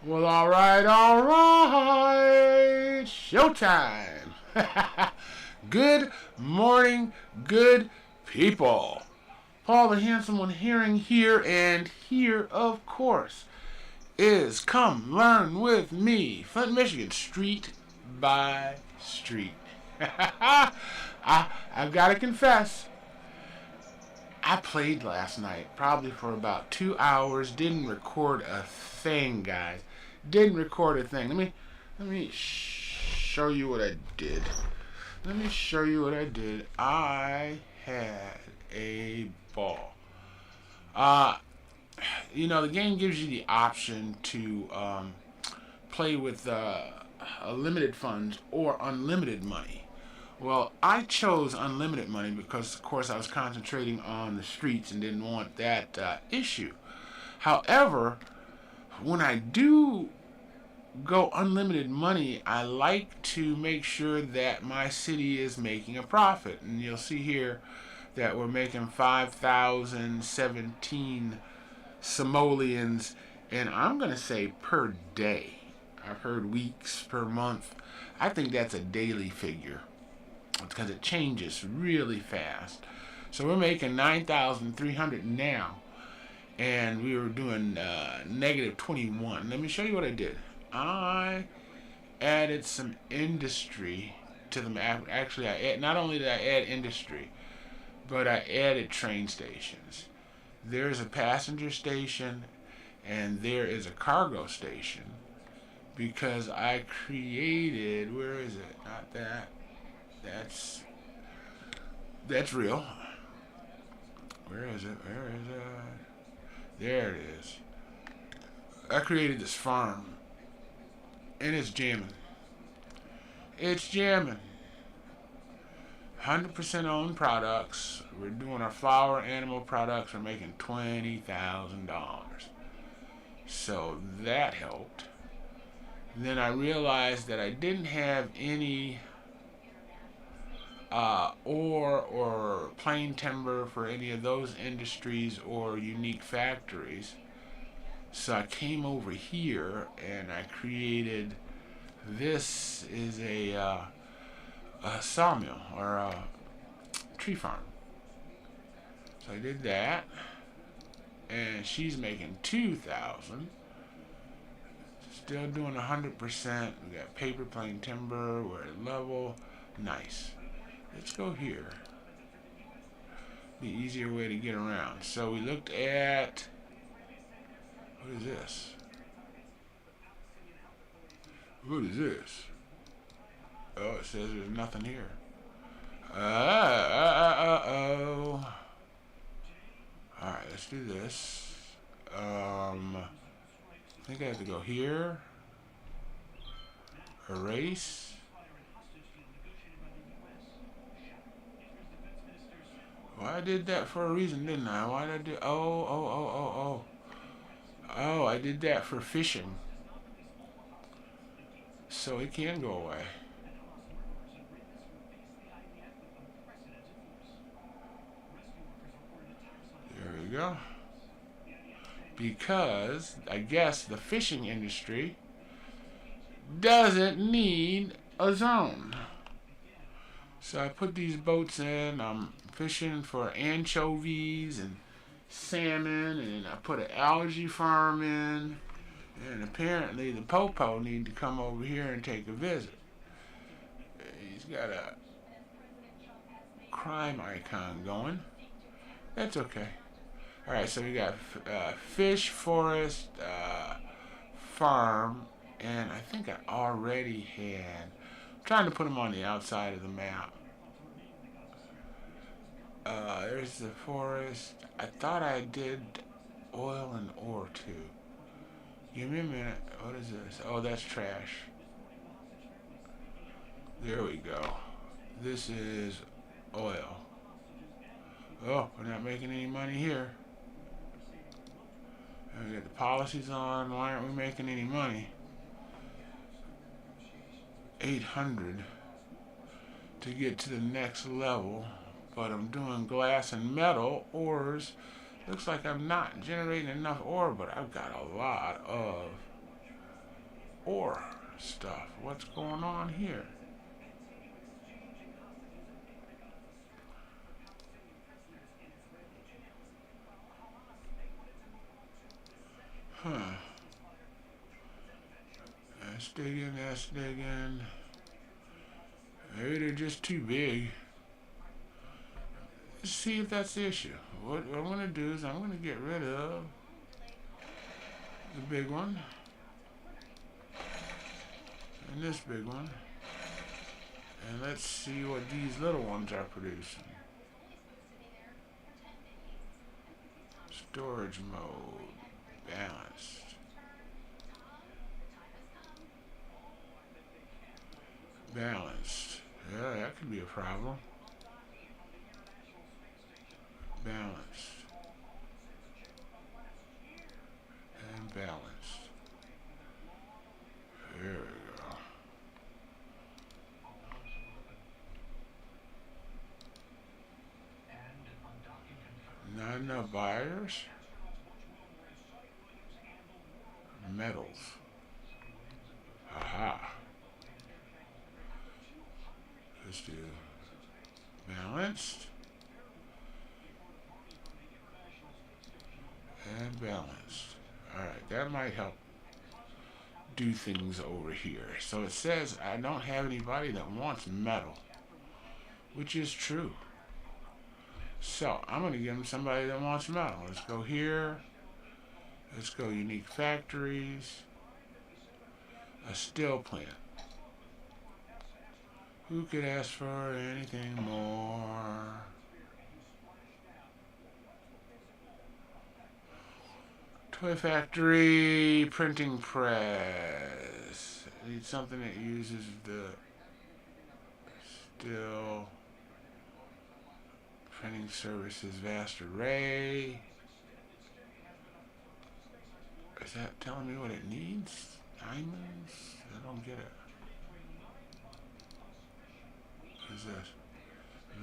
Well, all right. Showtime. Good morning, good people. Paul the Handsome One hearing here, and here, of course, is Come Learn With Me, Flint, Michigan, street by street. I've got to confess, I played last night, probably for about 2 hours. Didn't record a thing, guys. Didn't record a thing. Let me show you what I did. Let me show you what I did. I had a ball. Uh, the game gives you the option to play with limited funds or unlimited money. Well, I chose unlimited money because, of course, I was concentrating on the streets and didn't want that issue. However, when I do go unlimited money, I like to make sure that my city is making a profit. And you'll see here that we're making 5,017 simoleons, and I'm going to say per day. I've heard weeks, per month. I think that's a daily figure because it changes really fast. So we're making 9,300 now, and we were doing negative 21. Let me show you what I did. I added some industry to them. Actually, not only did I add industry, but I added train stations. There's a passenger station and there is a cargo station because I created, where is it? Not that. That's real. Where is it? Where is it? There it is. I created this farm, and it's jamming. It's jamming. 100% owned products. We're doing our flower animal products. We're making $20,000. So that helped. Then I realized that I didn't have any ore or plain timber for any of those industries or unique factories. So I came over here and I created, this is a sawmill or a tree farm. So I did that, and she's making 2,000. Still doing 100%. We got paper, plain timber. We're at level. Nice. Let's go here. Be an easier way to get around. So we looked at, what is this? What is this? Oh, it says there's nothing here. Uh-oh. Alright, let's do this. I think I have to go here. Erase. Well, I did that for a reason, didn't I? Why did I do... Oh, I did that for fishing. So it can go away. There we go. Because I guess the fishing industry doesn't need a zone. So I put these boats in. I'm fishing for anchovies and salmon, and I put an algae farm in. And apparently the Popo need to come over here and take a visit. He's got a crime icon going. That's okay. Alright, so we got fish, forest, farm, and I think I already had... I'm trying to put them on the outside of the map. There's the forest. I thought I did oil and ore too. Give me a minute. What is this? Oh, that's trash. There we go. This is oil. Oh, we're not making any money here. And we got the policies on. Why aren't we making any money? 800 to get to the next level. But I'm doing glass and metal ores. Looks like I'm not generating enough ore, but I've got a lot of ore stuff. What's going on here? Huh. That's digging, that's digging. Maybe they're just too big. Let's see if that's the issue. What I'm going to do is I'm going to get rid of the big one. And this big one. And let's see what these little ones are producing. Storage mode. Balanced. Balanced. Yeah, that could be a problem. Balanced. And balanced. There we go. Not enough buyers. Metals. Aha. Let's do balanced and balanced. Alright, that might help do things over here. So it says I don't have anybody that wants metal, which is true. So I'm going to give them somebody that wants metal. Let's go here. Let's go unique factories. A steel plant. Who could ask for anything more? Toy factory, printing press. I need something that uses the steel. Printing services, vast array. Is that telling me what it needs? Diamonds? I don't get it. What is this?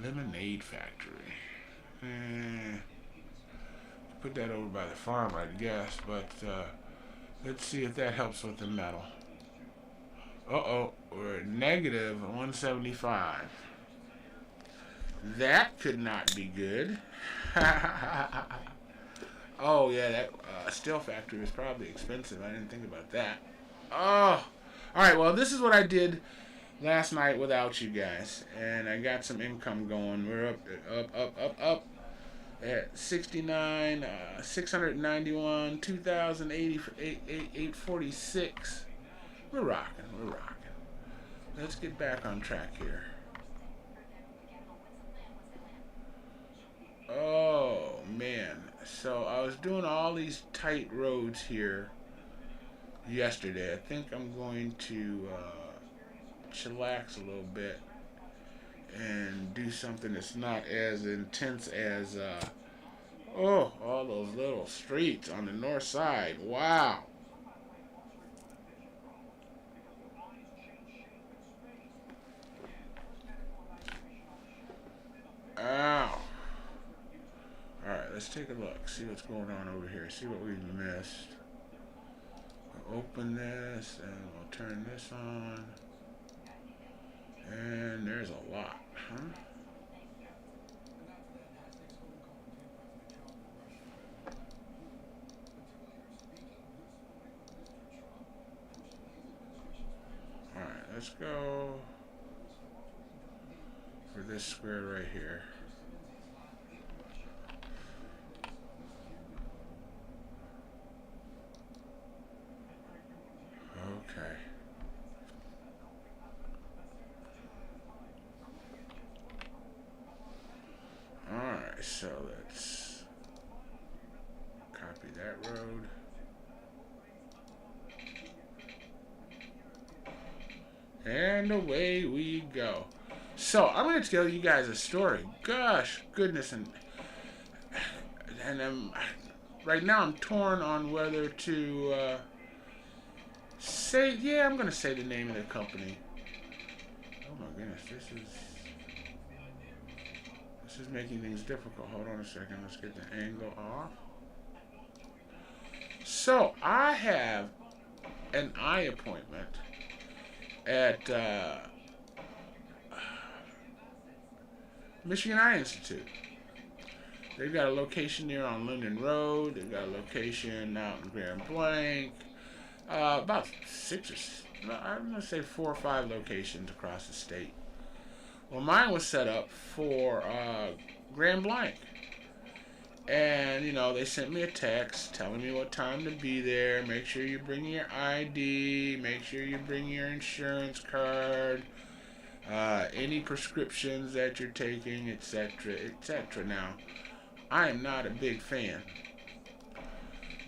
Lemonade factory. Put that over by the farm, I guess, but let's see if that helps with the metal. Uh-oh, we're at negative 175. That could not be good. Oh, yeah, that steel factory was probably expensive. I didn't think about that. Oh, all right, well, this is what I did last night without you guys, and I got some income going. We're up at 69, 691, 2,080, 846. We're rocking. Let's get back on track here. Oh, man. So I was doing all these tight roads here yesterday. I think I'm going to chillax a little bit and do something that's not as intense as all those little streets on the north side. Wow. Ow. Alright, let's take a look. See what's going on over here. See what we've missed. We'll open this and we'll turn this on. And there's a lot, huh? Alright, let's go for this square right here. Okay. Alright, so let's copy that road. And away we go. So, I'm going to tell you guys a story. Gosh, goodness, and right now I'm torn on whether to say, yeah, I'm going to say the name of the company. Oh my goodness, this is making things difficult. Hold on a second, let's get the angle off. So, I have an eye appointment at Michigan Eye Institute. They've got a location there on Linden Road. They've got a location out in Grand Blanc. About I'm going to say 4 or 5 locations across the state. Well, mine was set up for Grand Blanc. And, they sent me a text telling me what time to be there. Make sure you bring your ID. Make sure you bring your insurance card. Any prescriptions that you're taking, etc., etc. Now, I am not a big fan,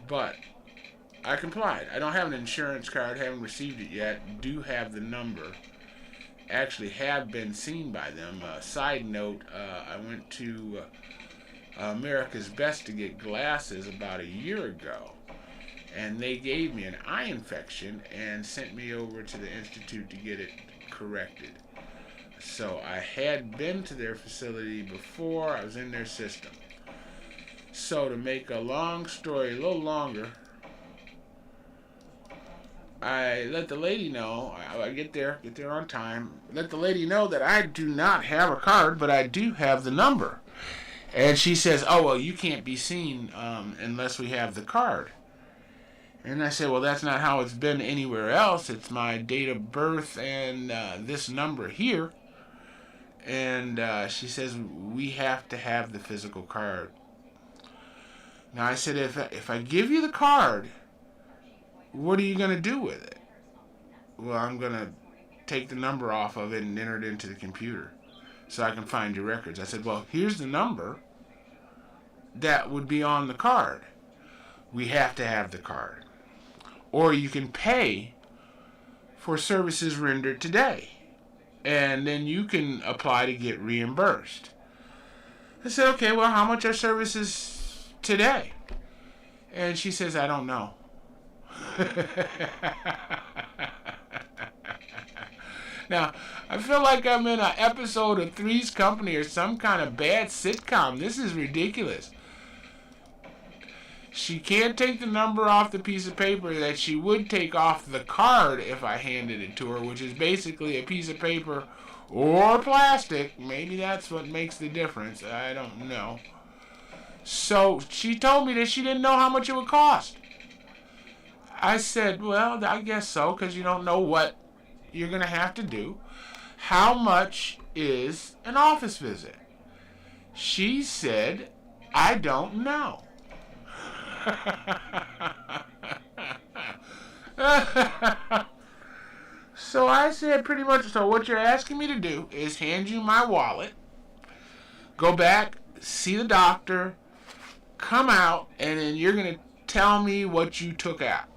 but I complied. I don't have an insurance card, haven't received it yet, do have the number, actually have been seen by them. Side note, I went to America's Best to get glasses about a year ago, and they gave me an eye infection and sent me over to the Institute to get it corrected. So I had been to their facility before, I was in their system. So to make a long story a little longer, I let the lady know, I get there on time, let the lady know that I do not have a card, but I do have the number. And she says, oh, well, you can't be seen unless we have the card. And I said, well, that's not how it's been anywhere else. It's my date of birth and this number here. And she says, we have to have the physical card. Now, I said, if I give you the card, what are you going to do with it? Well, I'm going to take the number off of it and enter it into the computer so I can find your records. I said, well, here's the number that would be on the card. We have to have the card. Or you can pay for services rendered today, and then you can apply to get reimbursed. I said, okay, well, how much are services today? And she says, I don't know. Now, I feel like I'm in an episode of Three's Company or some kind of bad sitcom. This is ridiculous. She can't take the number off the piece of paper that she would take off the card if I handed it to her, which is basically a piece of paper or plastic. Maybe that's what makes the difference. I don't know. So she told me that she didn't know how much it would cost. I said, well, I guess so, because you don't know what you're going to have to do. How much is an office visit? She said, I don't know. So I said pretty much, so what you're asking me to do is hand you my wallet, go back, see the doctor, come out, and then you're going to tell me what you took out.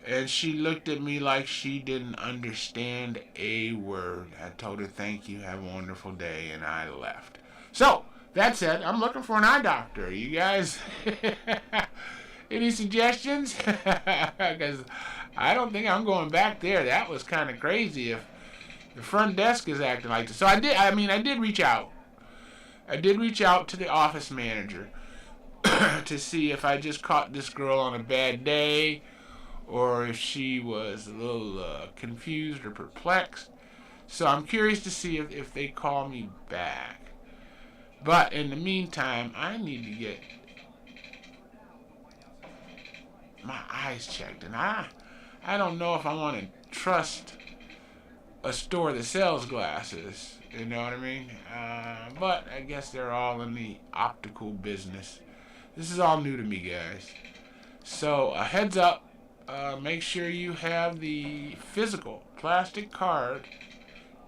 And she looked at me like she didn't understand a word. I told her, thank you, have a wonderful day, and I left. So, that said, I'm looking for an eye doctor. You guys, any suggestions? Because I don't think I'm going back there. That was kind of crazy if the front desk is acting like this. So I did reach out. I did reach out to the office manager to see if I just caught this girl on a bad day, or if she was a little confused or perplexed. So I'm curious to see if they call me back. But in the meantime, I need to get my eyes checked. And I don't know if I want to trust a store that sells glasses. You know what I mean? But I guess they're all in the optical business. This is all new to me, guys. So a heads up. Make sure you have the physical plastic card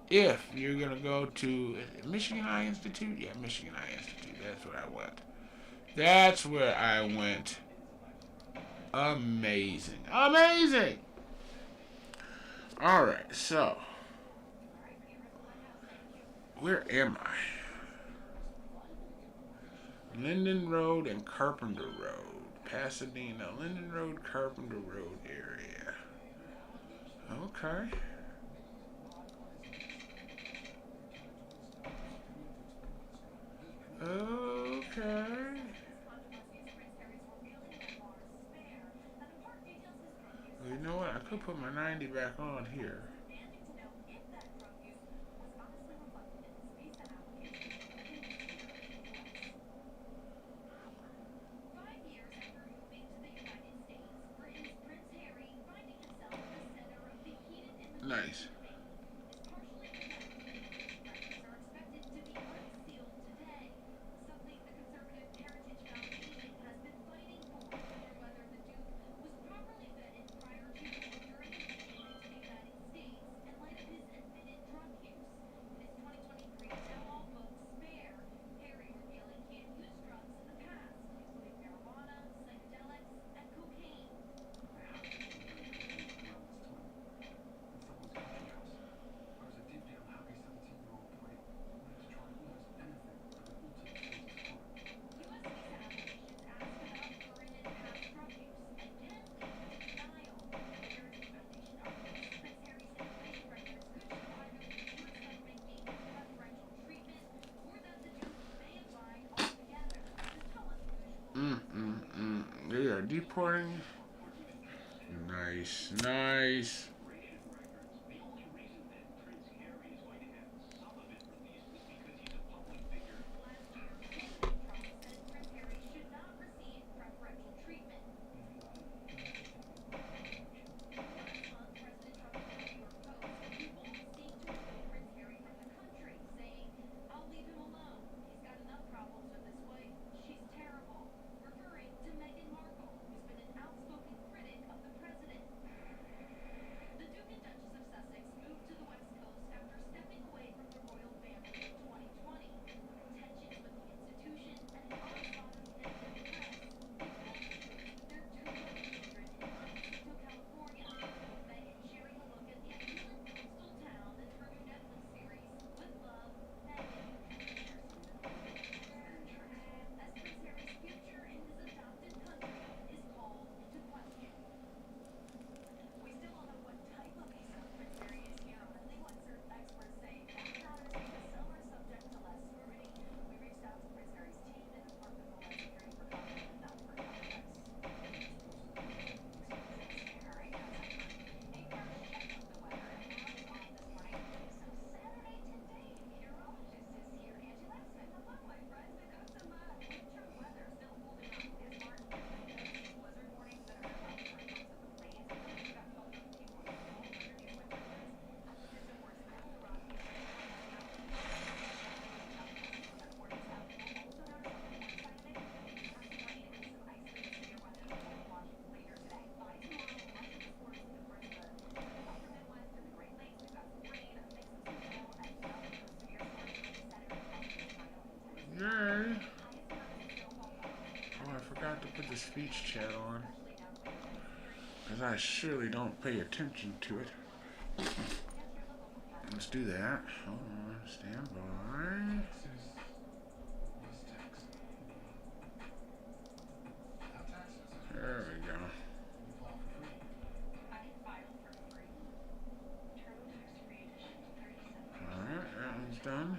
if you're going to go to Michigan Eye Institute. Yeah, Michigan Eye Institute. That's where I went. That's where I went. Amazing. Amazing! Alright, so. Where am I? Linden Road and Carpenter Road. Pasadena, Linden Road, Carpenter Road area. Okay. Okay. could put my 90 back on here. Nice. They are deporting. Nice, nice. Yay. Oh, I forgot to put the speech chat on. Because I surely don't pay attention to it. Let's do that. Hold on. Stand by. There we go. Alright, that one's done.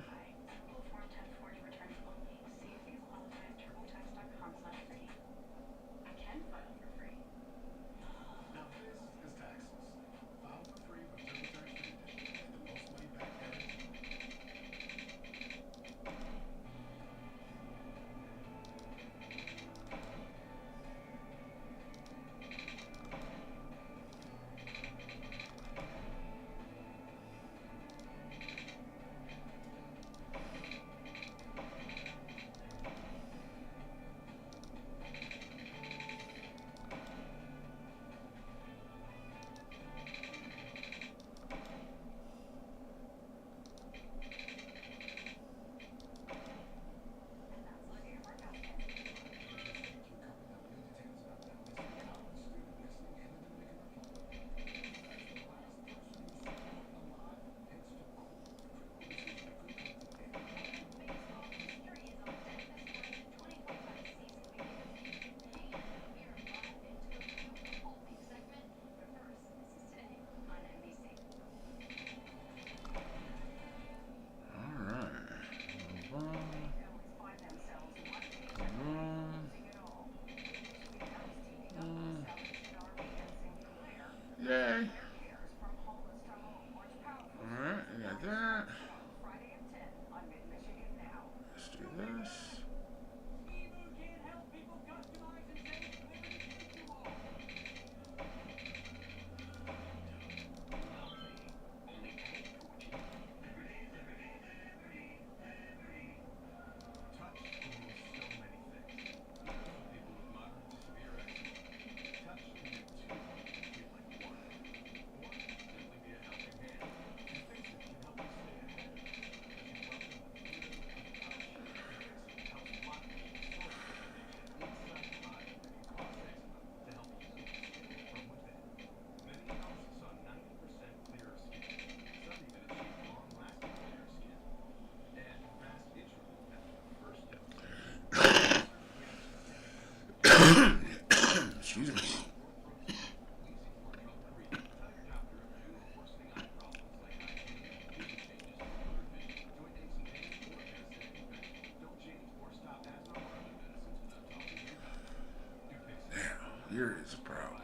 Excuse me. Here is a problem.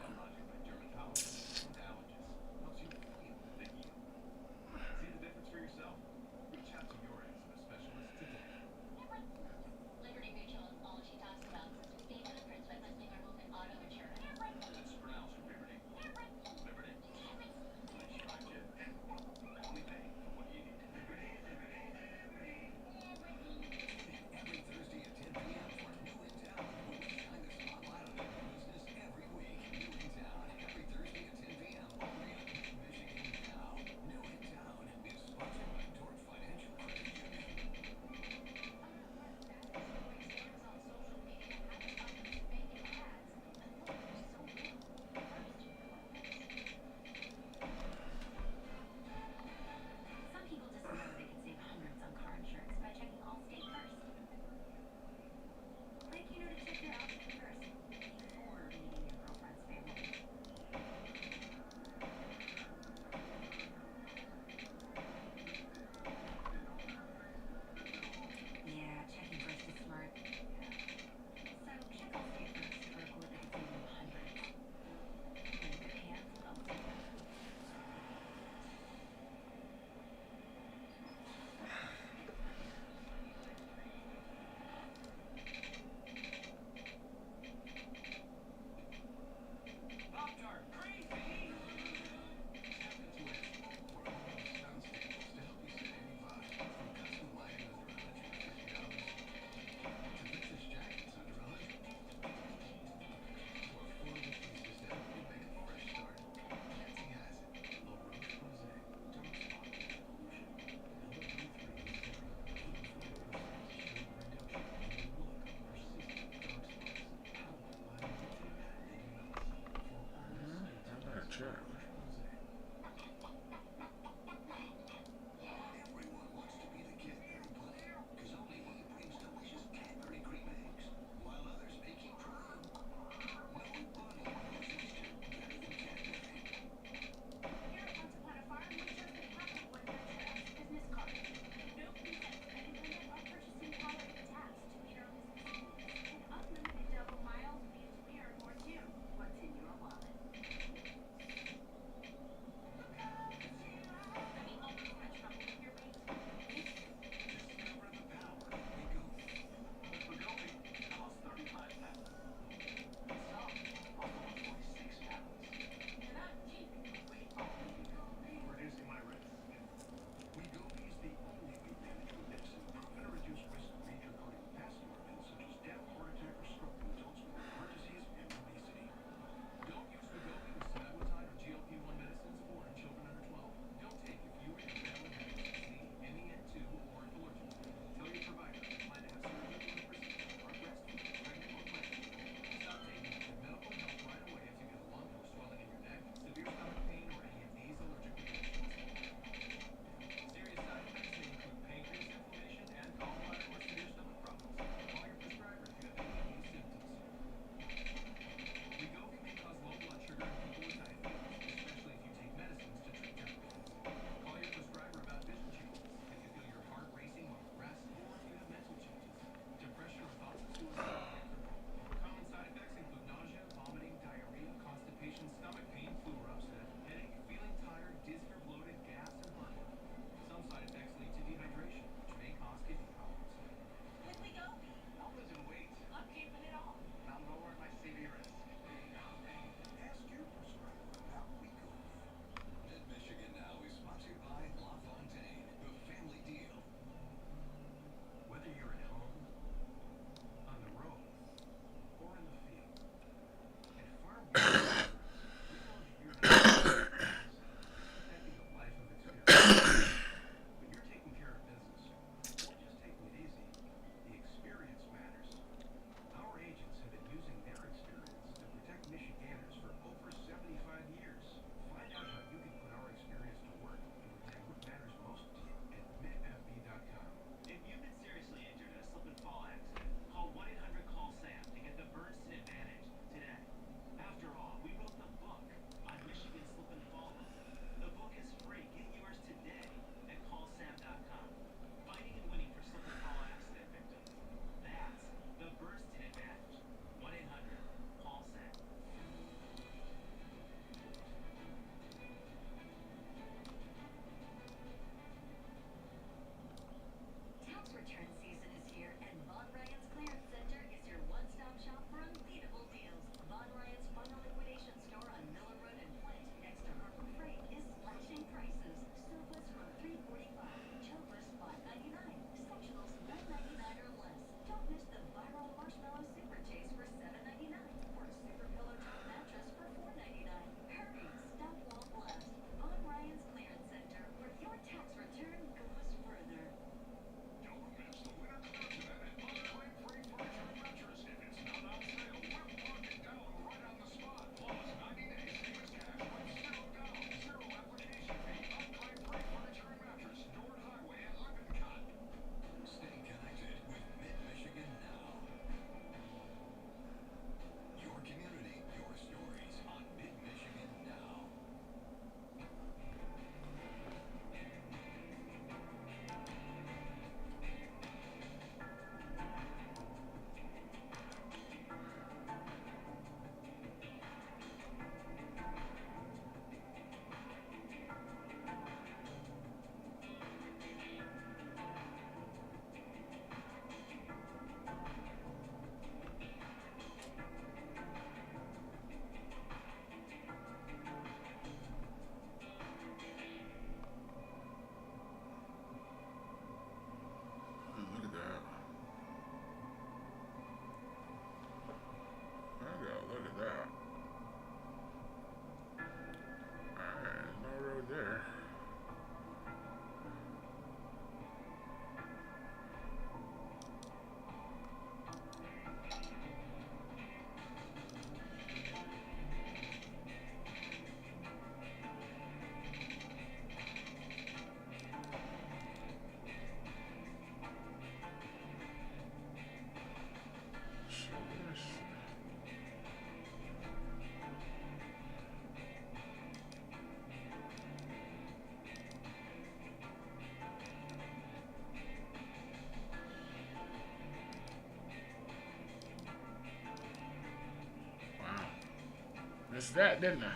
Missed that, didn't I?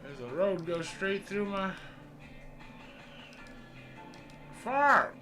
There's a road goes straight through my farm.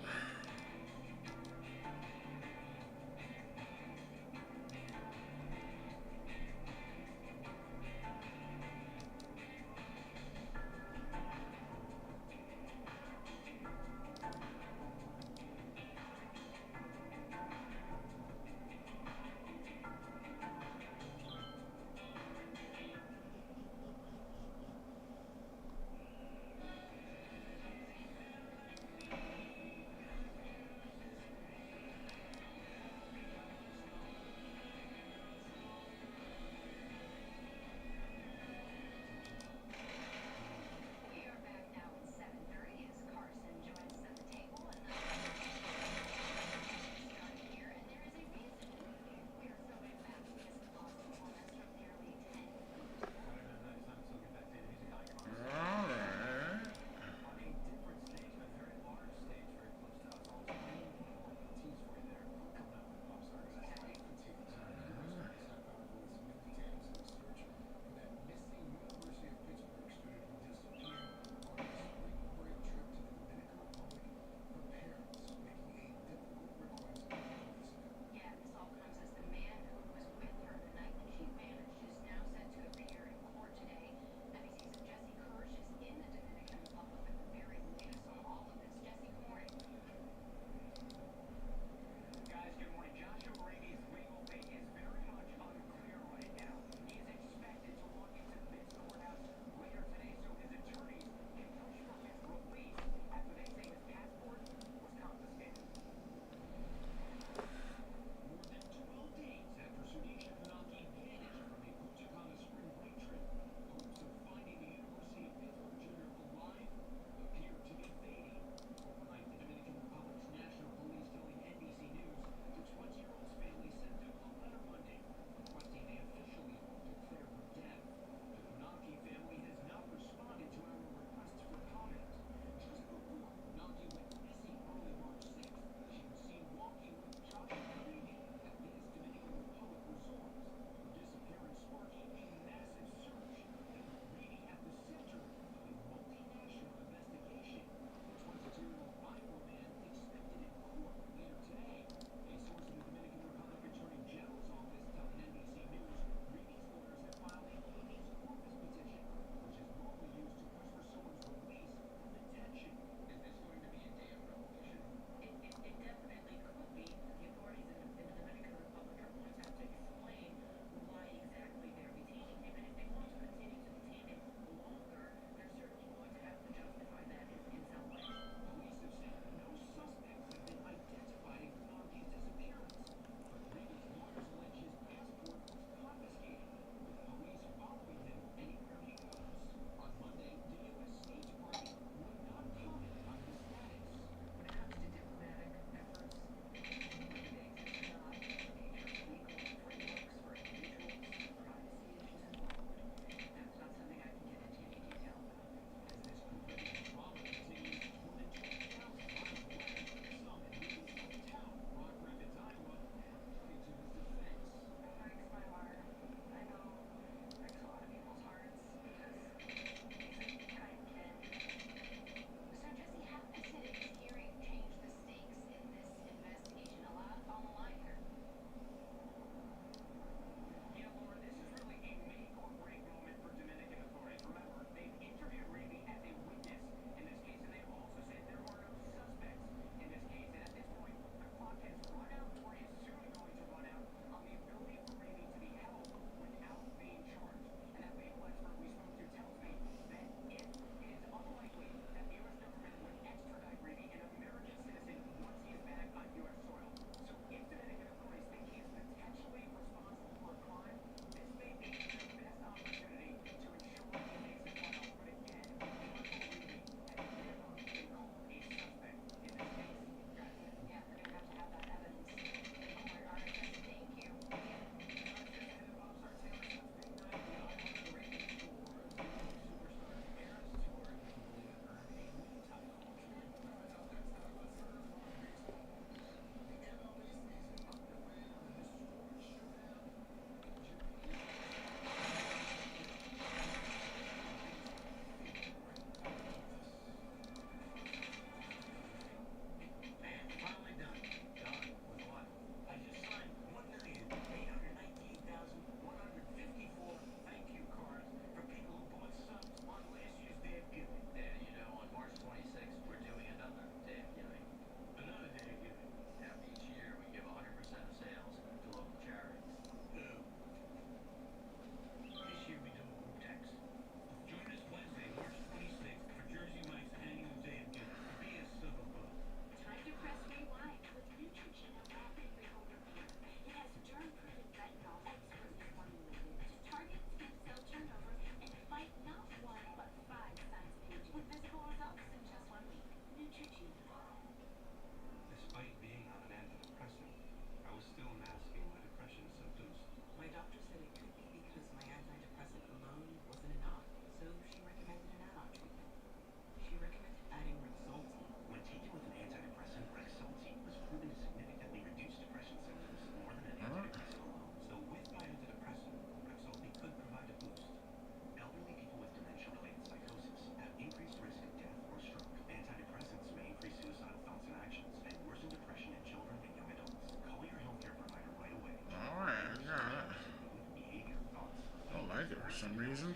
some reason.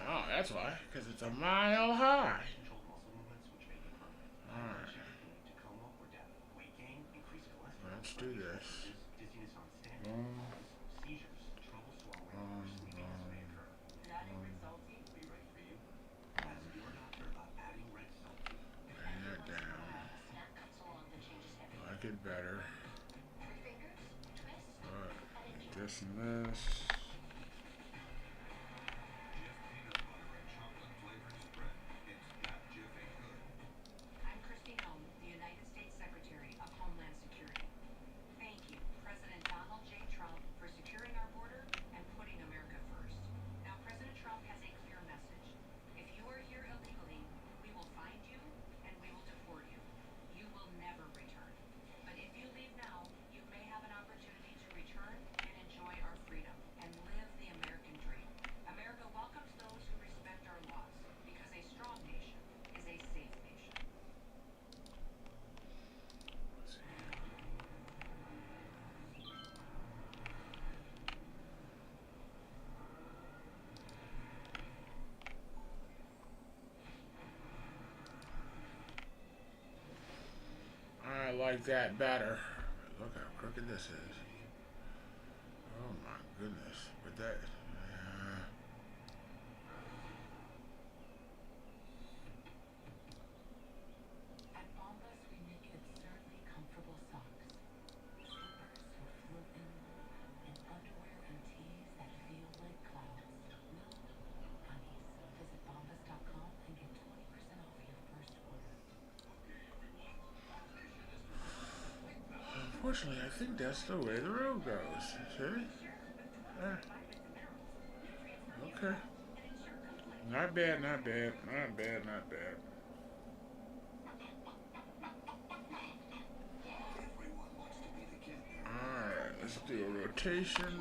Oh, that's why. Because it's a mile high. Alright. Let's do this. Boom. Bring that down. Like it better. But this and this. I like that better. Look how crooked this is. Oh my goodness. But that. At Bombas, we make absurdly comfortable socks, slippers for floating, and underwear and tees that feel like clouds. No, honey's. Visit bombas.com and get 20% off your first order. Unfortunately, I think that's the way the road goes. See? Okay. Not bad, not bad, not bad, not bad. Alright, let's do a rotation.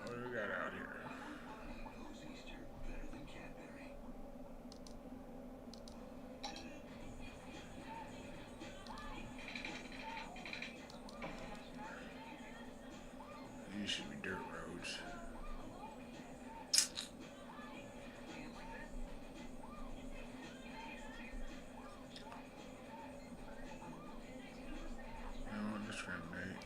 What do we got out here? These should be dirt roads. I don't discriminate.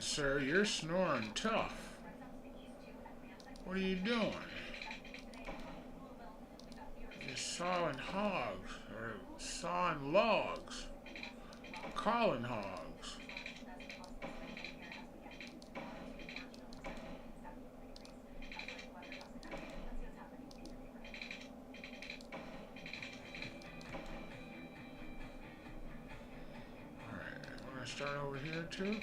sir. You're snoring tough. What are you doing? You're sawing hogs, or sawing logs, calling hogs. Alright, I'm gonna start over here too.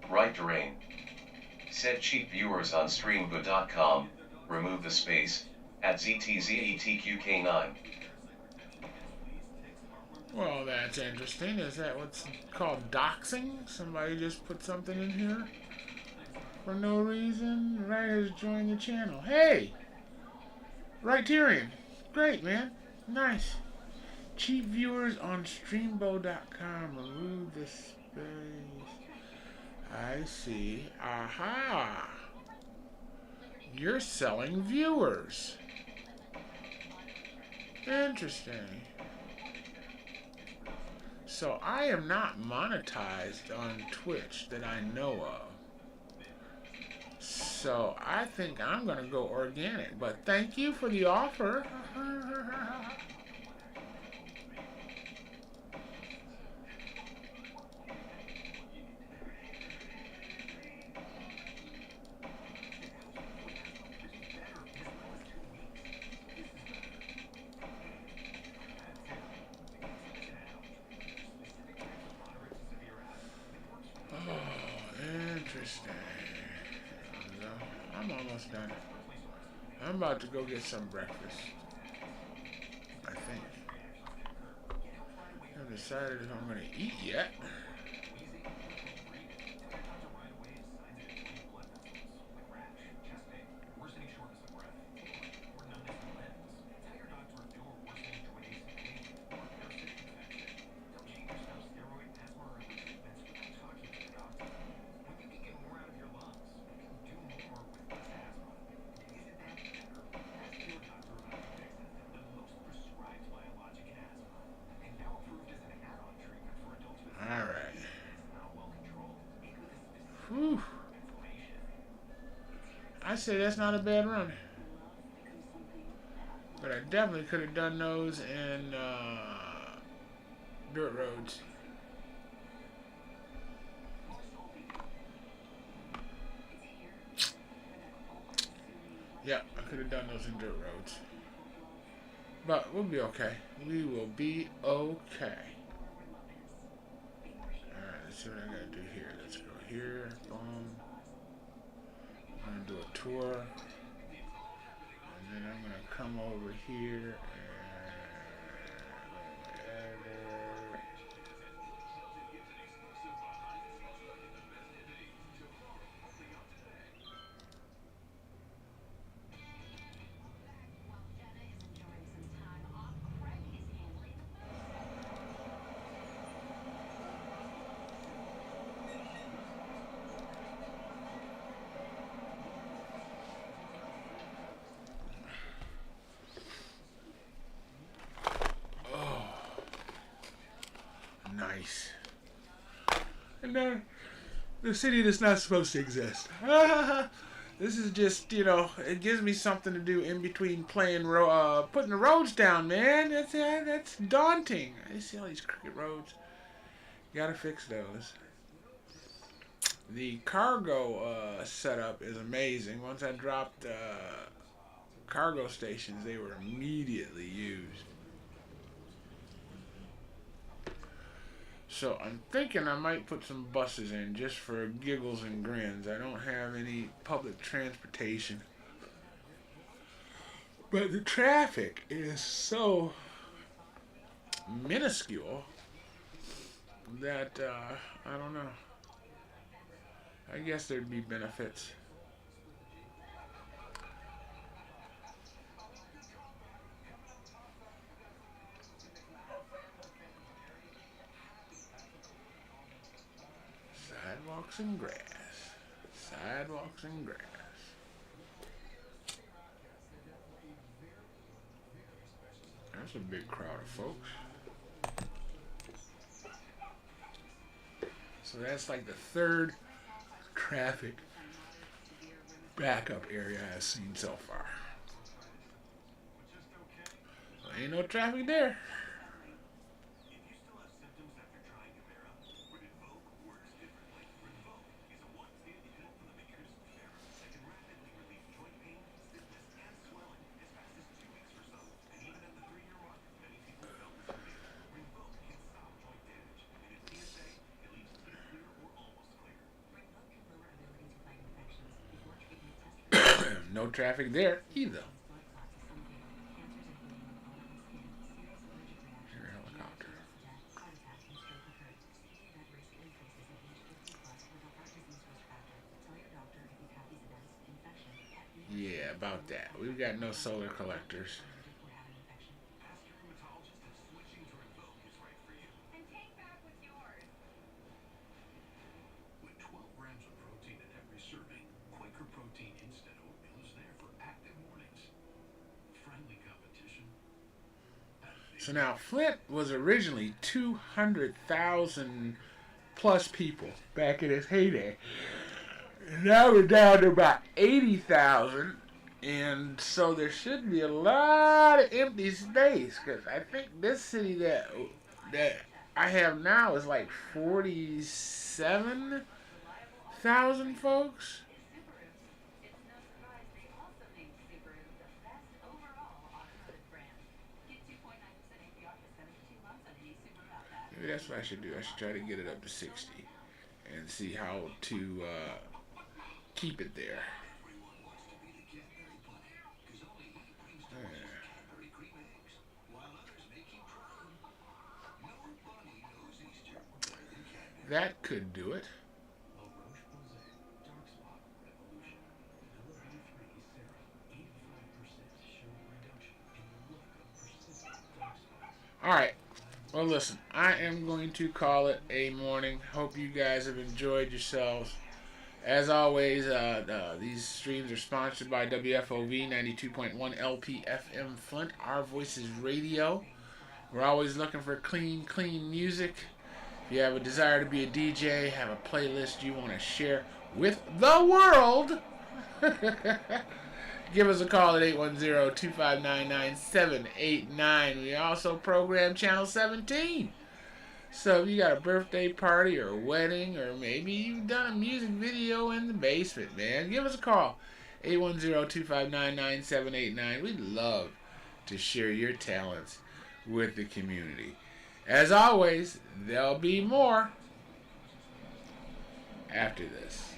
Right terrain. Said cheap viewers on streambo.com, remove the space, at ZTZETQK9. Well, that's interesting. Is that what's called doxing? Somebody just put something in here for no reason? Right has joined the channel. Hey! Rightarian. Great, man. Nice. Cheap viewers on streambo.com. Remove the space. I see. Aha! You're selling viewers. Interesting. So I am not monetized on Twitch that I know of. So I think I'm going to go organic. But thank you for the offer. Oh, interesting. I'm almost done. I'm about to go get some breakfast. I think. I haven't decided if I'm going to eat yet. All right. Whew. I say that's not a bad run. But I definitely could have done those in dirt roads. Yeah, I could have done those in dirt roads. But we'll be okay. We will be okay. Alright, let's see what I gotta do here. Let's go here. Boom. I'm gonna do a tour. And then I'm gonna come over here and nice. And then the city that's not supposed to exist. This is just, it gives me something to do in between playing, putting the roads down, man. That's daunting. I see all these crooked roads. Gotta fix those. The cargo setup is amazing. Once I dropped cargo stations, they were immediately used. So I'm thinking I might put some buses in just for giggles and grins. I don't have any public transportation. But the traffic is so minuscule that, I don't know. I guess there'd be benefits. Sidewalks and grass. Sidewalks and grass. That's a big crowd of folks. So that's like the third traffic backup area I've seen so far. So ain't no traffic there. No traffic there either. Helicopter. Yeah, about that. We've got no solar collectors. So now Flint was originally 200,000 plus people back in its heyday. Now we're down to about 80,000, and so there should be a lot of empty space because I think this city that I have now is like 47,000 folks. Maybe that's what I should do. I should try to get it up to 60 and see how to keep it there. that could do it. Alright, well listen, I am going to call it a morning. Hope you guys have enjoyed yourselves. As always, these streams are sponsored by WFOV 92.1 LPFM Flint, Our Voices Radio. We're always looking for clean music. If you have a desire to be a DJ, have a playlist you want to share with the world, give us a call at 810-259-9789. We also program Channel 17. So if you got a birthday party or a wedding, or maybe you've done a music video in the basement, man, give us a call. 810-259-9789. We'd love to share your talents with the community. As always, there'll be more after this.